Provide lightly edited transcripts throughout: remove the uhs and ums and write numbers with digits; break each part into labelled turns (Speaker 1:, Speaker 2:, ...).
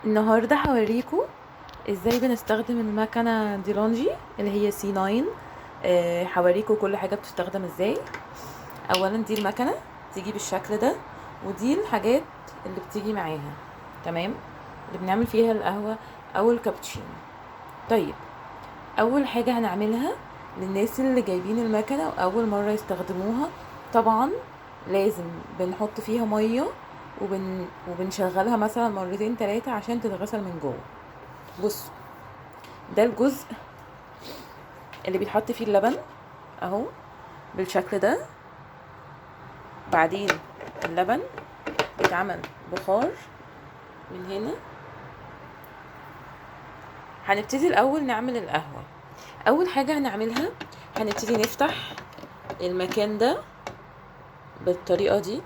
Speaker 1: النهارده هوريكم ازاي بنستخدم المكنه ديلونجي اللي هي سي 9. هوريكم كل حاجه بتستخدم ازاي. اولا دي المكنه تيجي بالشكل ده، ودي الحاجات اللي بتيجي معاها. تمام، اللي بنعمل فيها القهوه او الكابتشينو. طيب، اول حاجه هنعملها للناس اللي جايبين المكنه واول مره يستخدموها، طبعا لازم بنحط فيها ميه وبنشغلها مثلا مرتين تلاتة عشان تتغسل من جوه. بص، ده الجزء اللي بيتحط فيه اللبن اهو بالشكل ده. بعدين اللبن بيتعمل بخار من هنا. هنبتدي الاول نعمل القهوة. اول حاجة هنعملها هنبتدي نفتح المكان ده بالطريقة دي،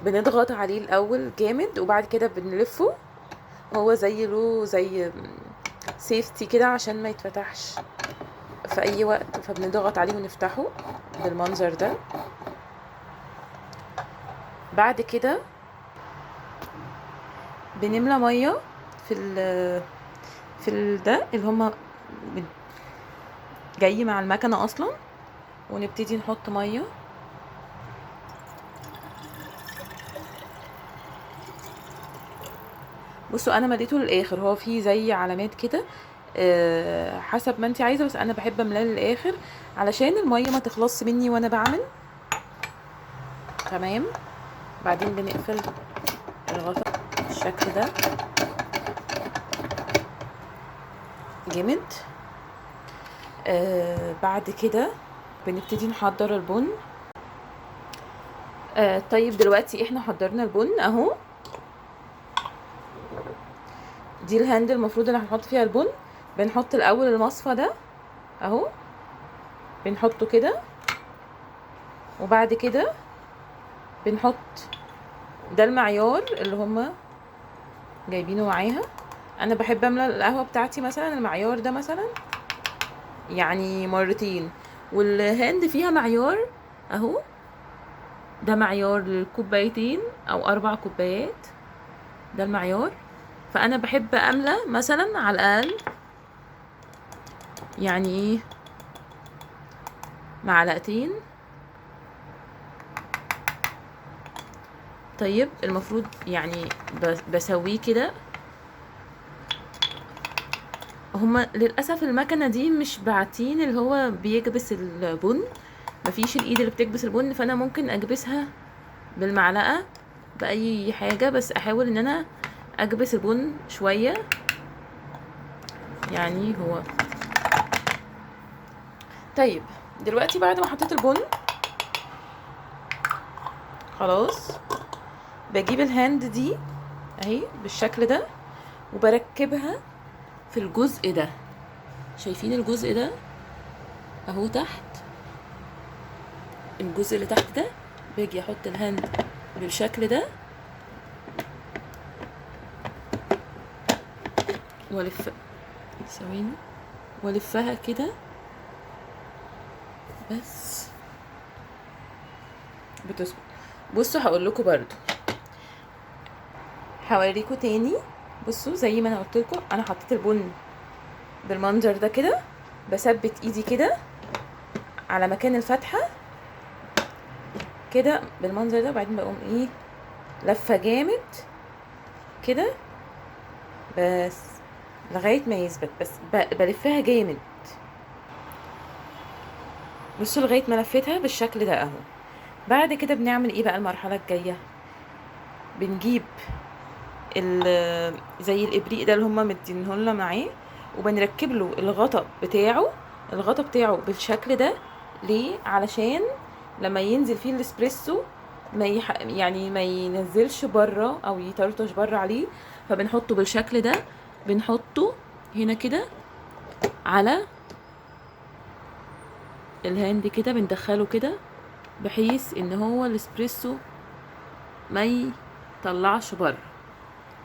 Speaker 1: بنضغط عليه الاول جامد وبعد كده بنلفه. هو زي سيفتي كده عشان ما يتفتحش في اي وقت، فبنضغط عليه ونفتحه بالمنظر ده. بعد كده بنملى ميه في ده اللي هما جاي مع المكنه اصلا، ونبتدي نحط ميه. بصوا انا مليته للاخر، هو فيه زي علامات كده حسب ما انت عايزه، بس انا بحب املاه للاخر علشان الميه ما تخلصش مني وانا بعمل. تمام، بعدين بنقفل الغطا بالشكل ده جامد. بعد كده بنبتدي نحضر البن. طيب دلوقتي احنا حضرنا البن اهو. دي الهاند المفروض اللي هنحط فيها البن. بنحط الاول المصفى ده اهو، بنحطه كده، وبعد كده بنحط ده المعيار اللي هما جايبينه معاها. انا بحب املى القهوه بتاعتي مثلا المعيار ده مثلا يعني مرتين، والهاند فيها معيار اهو، ده معيار للكوبايتين او 4 كوبايات، ده المعيار. فانا بحب املى مثلا على الاقل يعني ايه معلقتين. طيب المفروض يعني بسويه كده. هما للاسف المكنه دي مش باعتين اللي هو بيكبس البن، مفيش الايد اللي بتكبس البن، فانا ممكن اكبسها بالمعلقه باي حاجه، بس احاول ان انا اكبس البن شويه يعني هو. طيب دلوقتي بعد ما حطيت البن خلاص، بجيب الهاند دي اهي بالشكل ده وبركبها في الجزء ده. شايفين الجزء ده اهو تحت، الجزء اللي تحت ده باجي احط الهاند بالشكل ده والف، ثواني، والفها كده بس بتظبط. بصوا هقول لكم برضو، هوريكم تاني. بصوا زي ما انا قلت لكم، انا حطيت البن بالمنظر ده كده، بثبت ايدي كده على مكان الفتحه كده بالمنظر ده، وبعدين بقوم ايه لفه جامد كده بس لغايه ما يثبت، بس بلفها جامد. بصوا لغايه ما لفيتها بالشكل ده اهو. بعد كده بنعمل ايه بقى المرحله الجايه؟ بنجيب زي الابريق ده اللي هما مدينهولنا معاه، وبنركب له الغطا بتاعه. الغطا بتاعه بالشكل ده ليه؟ علشان لما ينزل فيه الاسبريسو يعني ما ينزلش بره او يطرطش بره عليه. فبنحطه بالشكل ده، بنحطه هنا كده على الهاند كده، بندخله كده بحيث ان هو الاسبريسو ما يطلعش بره.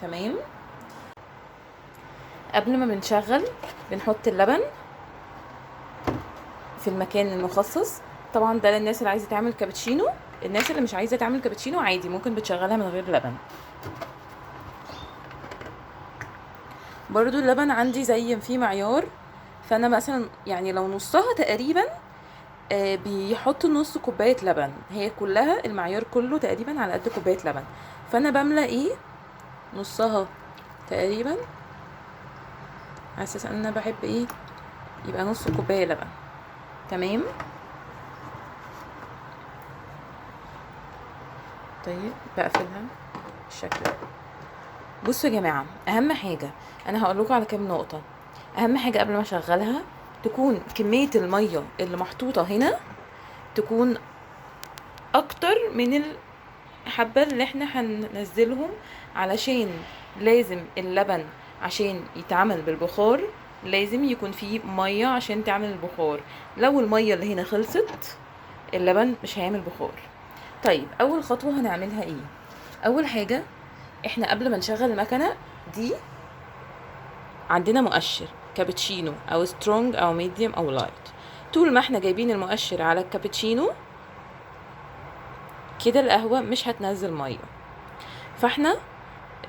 Speaker 1: تمام، قبل ما بنشغل بنحط اللبن في المكان المخصص. طبعا ده للناس اللي عايزه تعمل كابتشينو. الناس اللي مش عايزه تعمل كابتشينو عادي ممكن بتشغلها من غير لبن. برضو اللبن عندي زي في معيار، فانا مثلا يعني لو نصها تقريبا بيحط نص كوبايه لبن، هي كلها المعيار كله تقريبا على قد كوبايه لبن، فانا بملى ايه نصها تقريبا على اساس ان انا بحب ايه يبقى نص كوبايه لبن. تمام. طيب بقفلها بالشكل ده. بصوا يا جماعه، اهم حاجه انا هقول لكم على كام نقطه. اهم حاجه قبل ما اشغلها تكون كميه الميه اللي محطوطه هنا تكون اكتر من الحبه اللي احنا هننزلهم، علشان لازم اللبن عشان يتعمل بالبخار لازم يكون فيه ميه عشان تعمل البخار. لو الميه اللي هنا خلصت اللبن مش هيعمل بخار. طيب اول خطوه هنعملها ايه؟ اول حاجه احنا قبل ما نشغل المكنه دي عندنا مؤشر كابتشينو او سترونج او ميديوم او لايت. طول ما احنا جايبين المؤشر على الكابتشينو كده القهوه مش هتنزل ميه، فاحنا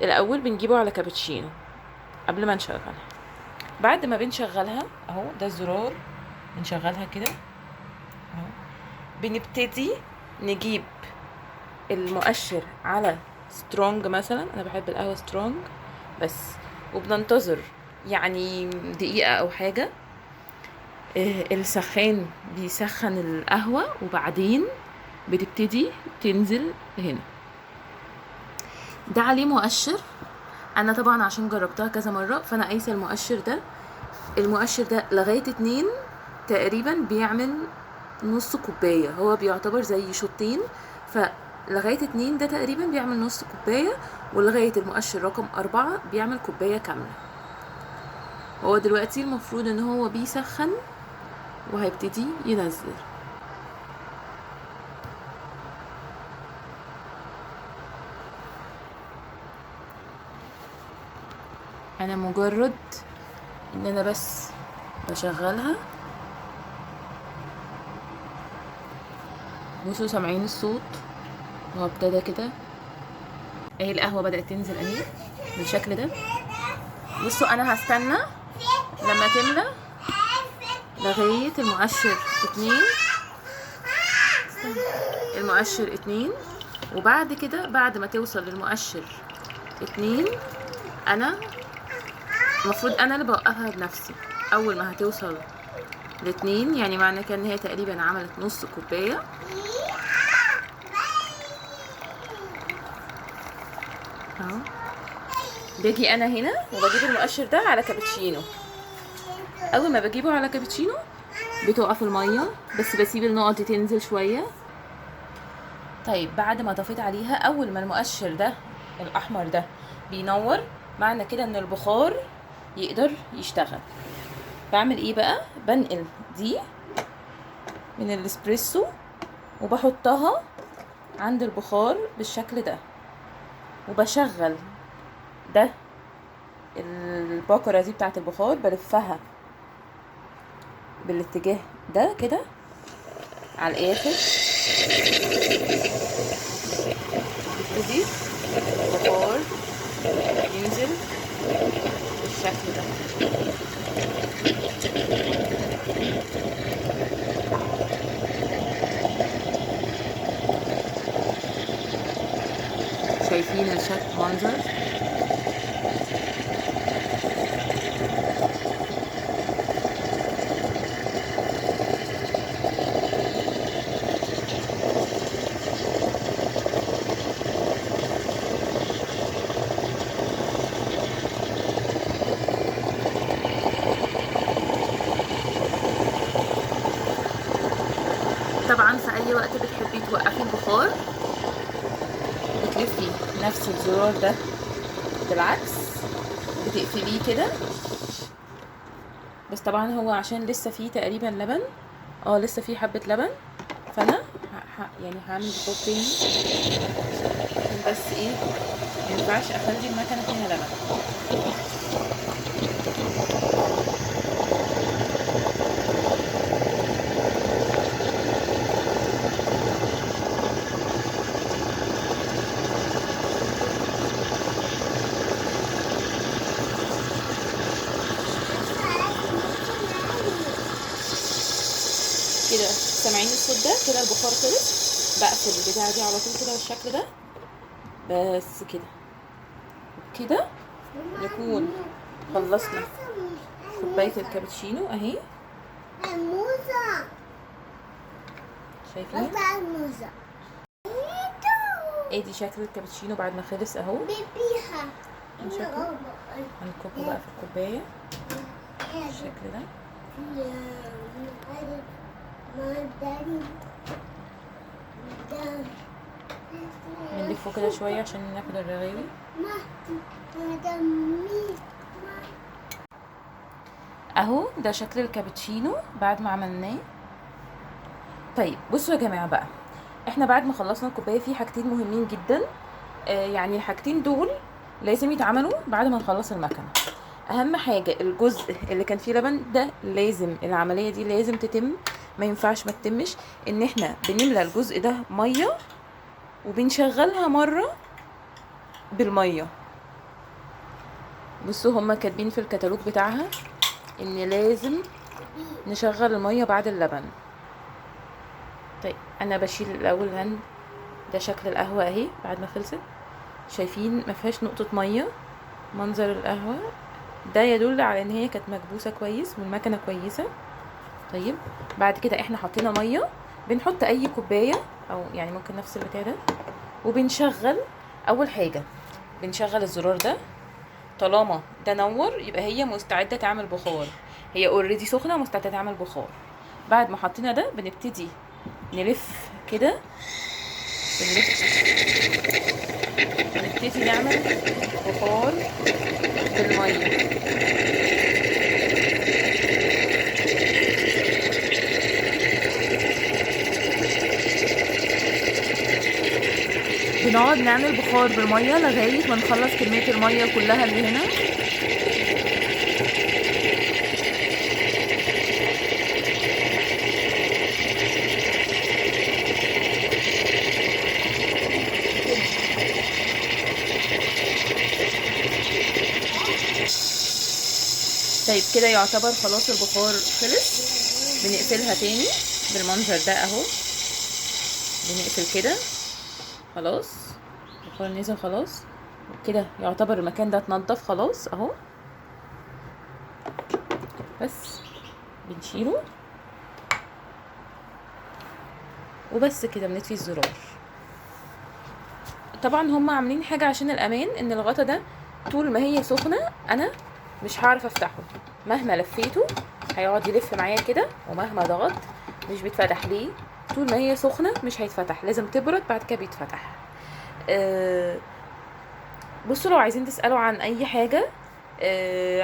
Speaker 1: الاول بنجيبه على كابتشينو قبل ما نشغلها. بعد ما بنشغلها اهو ده الزرار بنشغلها كده اهو، بنبتدي نجيب المؤشر على سترونج مثلا، انا بحب القهوه سترونج بس، وبننتظر يعني دقيقه او حاجه. السخان بيسخن القهوه وبعدين بتبتدي تنزل هنا. ده عليه مؤشر، انا طبعا عشان جربتها كذا مره فانا قايسه المؤشر ده. المؤشر ده لغايه 2 تقريبا بيعمل نص كوبايه، هو بيعتبر زي شوطين، فلغايه 2 ده تقريبا بيعمل نص كوبايه، ولغايه المؤشر رقم 4 بيعمل كوبايه كامله. هو دلوقتي المفروض ان هو بيسخن وهيبتدي ينزل. انا مجرد ان انا بس بشغلها. بصوا سامعين الصوت؟ هو ابتدى كده اهي القهوه بدات تنزل اهي بالشكل ده. بصوا انا هستنى لما تملى لغايه المؤشر 2، المؤشر 2، وبعد كده بعد ما توصل للمؤشر 2 انا المفروض انا اللي بوقفها بنفسي. اول ما هتوصل ل2 يعني معنى كده ان هي تقريبا عملت نص كوبايه اهو، باجي انا هنا وبجيب المؤشر ده على كابتشينو. اول ما بجيبه على كابتشينو بتوقف الميه، بس بسيب النقط دي تنزل شويه. طيب بعد ما ضفيت عليها، اول ما المؤشر ده الاحمر ده بينور معنى كده ان البخار يقدر يشتغل. بعمل ايه بقى؟ بنقل دي من الاسبريسو وبحطها عند البخار بالشكل ده، وبشغل ده الباكرة دي بتاعت البخار بلفها بالاتجاه ده كده على الاخر، يبتدي البخار ينزل بالشكل ده. شايفين الشكل منظر؟ طبعا في اي وقت بتحبي توقفي البخار بتلفي نفس الزرار ده بالعكس، بتقفليه كده. بس طبعا هو عشان لسه فيه تقريبا لبن، لسه فيه حبة لبن، فانا يعني هعمل بخار تاني عشان بس ايه مينفعش اخلي المكنة فيها لبن. سامعين الصوت ده؟ كده البخار خلص. بقفل البتاعه دي على طول كده بالشكل ده، بس كده كده نكون خلصنا كوبايه الكابتشينو اهي. شايفين؟ ادي شكل الكابتشينو بعد ما خلص اهو. هنكبه بقى في الكوبايه بالشكل ده. بنلفه كده شويه عشان ناخد الرغاوي. اهو ده شكل الكابتشينو بعد ما عملناه. طيب بصوا يا جماعه بقى، احنا بعد ما خلصنا الكوبايه في حاجتين مهمين جدا. يعني الحاجتين دول لازم يتعملوا بعد ما نخلص المكنه. اهم حاجه الجزء اللي كان فيه لبن ده، لازم العمليه دي لازم تتم، ما ينفعش ما تتمش. ان احنا بنملى الجزء ده ميه وبنشغلها مره بالميه. بصوا هما كاتبين في الكتالوج بتاعها ان لازم نشغل الميه بعد اللبن. طيب انا بشيل الاول هند. ده شكل القهوه اهي بعد ما خلصت. شايفين ما فيهاش نقطه ميه. منظر القهوه ده يدل على ان هي كانت مكبوسه كويس والمكنه كويسه. طيب بعد كده احنا حطينا ميه، بنحط اي كوبايه او يعني ممكن نفس البتاع ده، وبنشغل. اول حاجه بنشغل الزرار ده، طالما ده نور يبقى هي مستعده تعمل بخار. هي اوريدي سخنه مستعده تعمل بخار. بعد ما حطينا ده بنبتدي نلف كده، نبتدي نعمل بخار بالميه. بنقعد نعمل بخار بالميه لغايه ما نخلص كميه الميه كلها اللي هنا. طيب كده يعتبر خلاص البخار خلص. بنقفلها تاني بالمنظر ده اهو. بنقفل كده خلاص، البخار نزل خلاص. كده يعتبر المكان ده اتنضف خلاص اهو. بس بنشيله وبس كده بنطفي الزرار. طبعا هم عاملين حاجه عشان الامان، ان الغطا ده طول ما هي سخنه انا مش هعرف افتحه. مهما لفيته هيقعد يلف معايا كده، ومهما ضغط مش بيتفتح. ليه؟ طول ما هي سخنه مش هيتفتح، لازم تبرد بعد كده بيتفتح. بصوا لو عايزين تسالوا عن اي حاجه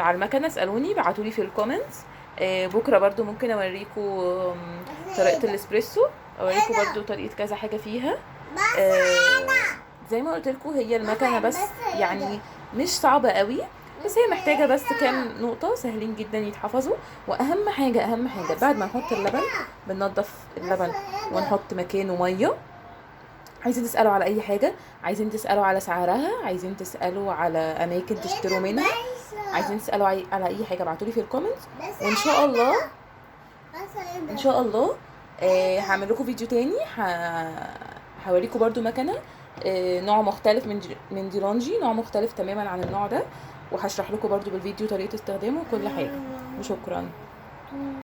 Speaker 1: على المكنه اسالوني، ابعتولي في الكومنتس. بكره برضو ممكن اوريكم طريقه الاسبريسو، اوريكم برضو طريقه كذا حاجه فيها. زي ما قلت لكم هي المكنه بس يعني مش صعبه قوي، بس هي محتاجه بس كام نقطه سهلين جدا يتحفظوا. واهم حاجه بعد ما نحط اللبن بننضف اللبن ونحط مكانه ميه. عايزين تسالوا على اي حاجه، عايزين تسالوا على سعرها، عايزين تسالوا على اماكن تشتروا منها، عايزين تسالوا على اي حاجه ابعتولي في الكومنتس. وان شاء الله ان شاء الله هعمل لكم فيديو تاني هوريكم برضو مكنه نوع مختلف من ديلونجي، نوع مختلف تماما عن النوع ده، وهشرح لكم برضو بالفيديو طريقه استخدامه وكل حاجه. وشكرا.